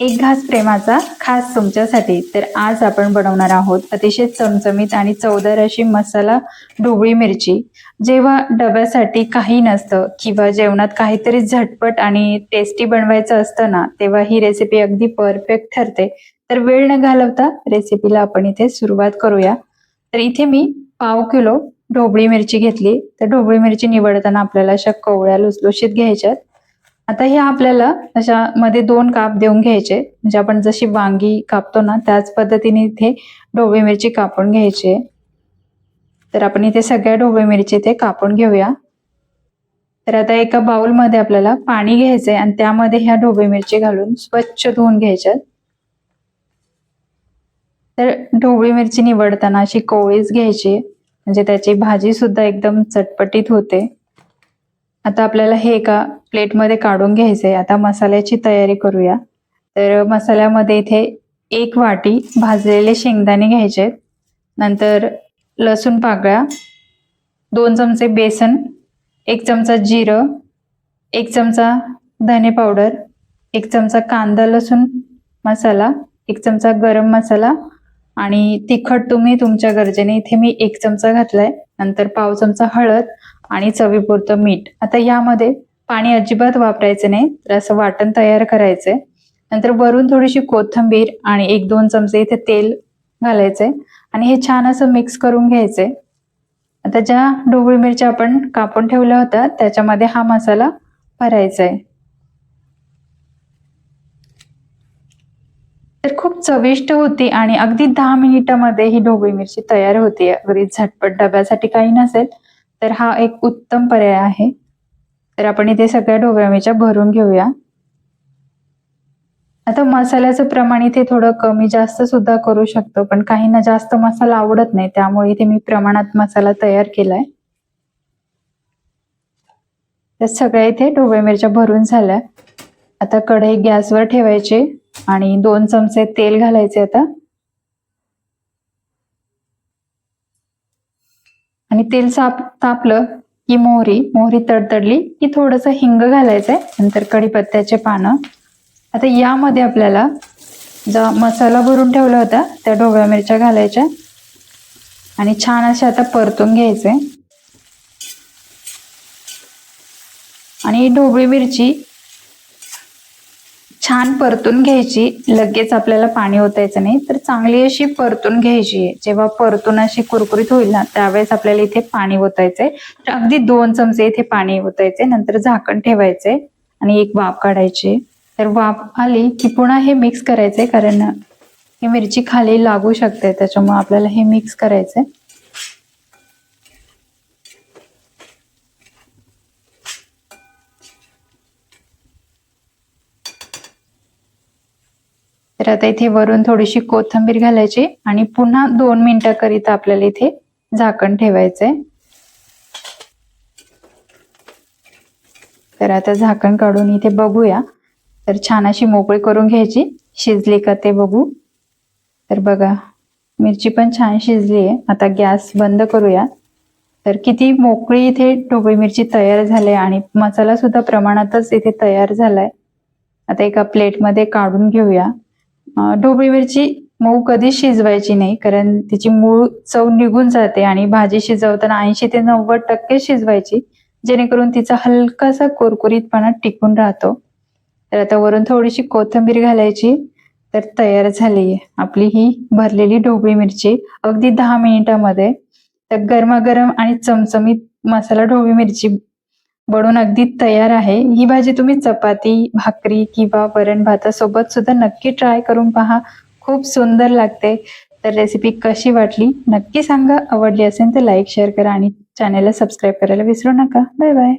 एक घास प्रेमाचा खास तुमच्यासाठी. तर आज आपण बनवणार आहोत अतिशय चमचमीत आणि चवदार अशी मसाला ढोबळी मिरची. जेव्हा डब्यासाठी काही नसतं किंवा जेवणात काहीतरी झटपट आणि टेस्टी बनवायचं असतं ना, तेव्हा ही रेसिपी अगदी परफेक्ट ठरते. तर वेळ न घालवता रेसिपीला आपण इथे सुरुवात करूया. तर इथे मी 1/2 किलो ढोबळी मिरची घेतली. तर ढोबळी मिरची निवडताना आपल्याला अशा कोवळ्या लुसलुशीत घ्यायच्यात. आता हे आपल्याला अशा मध्ये 2 काप देऊन घ्यायचे. म्हणजे आपण जशी वांगी कापतो ना, त्याच पद्धतीने इथे ढोबळी मिरची कापून घ्यायची आहे. तर आपण इथे सगळ्या ढोबळी मिरची इथे कापून घेऊया. तर आता एका बाउलमध्ये आपल्याला पाणी घ्यायचंय आणि त्यामध्ये ह्या ढोबळी मिरची घालून स्वच्छ धुवून घ्यायच्यात. तर ढोबळी मिरची निवडताना अशी कोवळीच घ्यायची, म्हणजे त्याची भाजी सुद्धा एकदम चटपटीत होते. आता आपल्याला हे एका प्लेटमध्ये काढून घ्यायचंय. आता मसाल्याची तयारी करूया. तर मसाल्यामध्ये इथे 1 वाटी भाजलेले शेंगदाणे घ्यायचे. नंतर लसूण पाकळ्या, 2 चमचे बेसन, 1 चमचा जिरं, 1 चमचा धने पावडर, 1 चमचा कांदा लसूण मसाला, 1 चमचा गरम मसाला आणि तिखट तुम्ही तुमच्या गरजेने, इथे मी 1 चमचा घातलाय. नंतर पाव चमचा हळद आणि चवीपुरतं मीठ. आता यामध्ये पाणी अजिबात वापरायचं नाही. तर असं वाटण तयार करायचंय. नंतर वरून थोडीशी कोथिंबीर आणि 1-2 चमचे इथे तेल घालायचंय आणि हे छान असं मिक्स करून घ्यायचंय. आता ज्या ढोबळी मिरच्या आपण कापून ठेवल्या होत्या त्याच्यामध्ये हा मसाला भरायचा आहे. तर खूप चविष्ट होती आणि अगदी 10 मिनिटामध्ये ही ढोबळी मिरची तयार होते. अगदी झटपट डब्यासाठी काही नसेल तर हा एक उत्तम पर्याय आहे. तर आपण इथे सगळ्या ढोबळी मिरच्या भरून घेऊया. आता मसाल्याचं प्रमाण इथे थोडं कमी जास्त सुद्धा करू शकतो, पण काहींना जास्त मसाला आवडत नाही, त्यामुळे इथे मी प्रमाणात मसाला तयार केलाय. तर सगळ्या इथे ढोबळी मिरच्या भरून झाल्या. आता कढई गॅसवर ठेवायची आणि 2 चमचे तेल घालायचे आता. आणि तेल तापलं की मोहरी तडतडली की थोडंसं हिंग घालायचंय. नंतर कढीपत्त्याचे पानं. आता यामध्ये आपल्याला जो मसाला भरून ठेवला होता त्या ढोबळ्या मिरच्या घालायच्या आणि छान अशा आता परतून घ्यायचे. आणि ढोबळी मिरची छान परतून घ्यायची. लगेच आपल्याला पाणी ओतायचं नाही, तर चांगली अशी परतून घ्यायची. जेव्हा परतून अशी कुरकुरीत होईल ना, त्यावेळेस आपल्याला इथे पाणी ओतायचंय. तर अगदी 2 चमचे इथे पाणी ओतायचे. नंतर झाकण ठेवायचे आणि एक वाफ काढायची. तर वाफ आली की पुन्हा हे मिक्स करायचंय, कारण ही मिरची खाली लागू शकते, त्याच्यामुळे आपल्याला हे मिक्स करायचंय. तर आता इथे वरून थोडीशी कोथिंबीर घालायची आणि पुन्हा 2 मिनिटाकरिता आपल्याला इथे झाकण ठेवायचंय. तर आता झाकण काढून इथे बघूया. तर छान अशी मोकळी करून घ्यायची. शिजली का ते बघू. तर बघा, मिरची पण छान शिजली आहे. आता गॅस बंद करूया. तर किती मोकळी इथे ढोबळी मिरची तयार झाली आणि मसाला सुद्धा प्रमाणातच इथे तयार झालाय. आता एका प्लेटमध्ये काढून घेऊया. ढोबळी मिरची मऊ कधीच शिजवायची नाही, कारण तिची मूळ चव निघून जाते आणि भाजी शिजवताना 80 ते 90% शिजवायची, जेणेकरून तिचा हलकासा कुरकुरीतपणा टिकून राहतो. तर आता वरून थोडीशी कोथिंबीर घालायची. तर तयार झाली आहे आपली ही भरलेली ढोबळी मिरची अगदी 10 मिनिटामध्ये. तर गरमागरम आणि चमचमीत मसाला ढोबळी मिरची बनवून अगदी तयार आहे. ही भाजी तुम्ही चपाती, भाकरी किंवा वरण भातासोबत सुद्धा नक्की ट्राय करून पहा. खूप सुंदर लागते. तर रेसिपी कशी वाटली नक्की सांगा. आवडली असेल तर लाईक, शेअर करा आणि चॅनलला सबस्क्राईब करायला विसरू नका. Bye bye.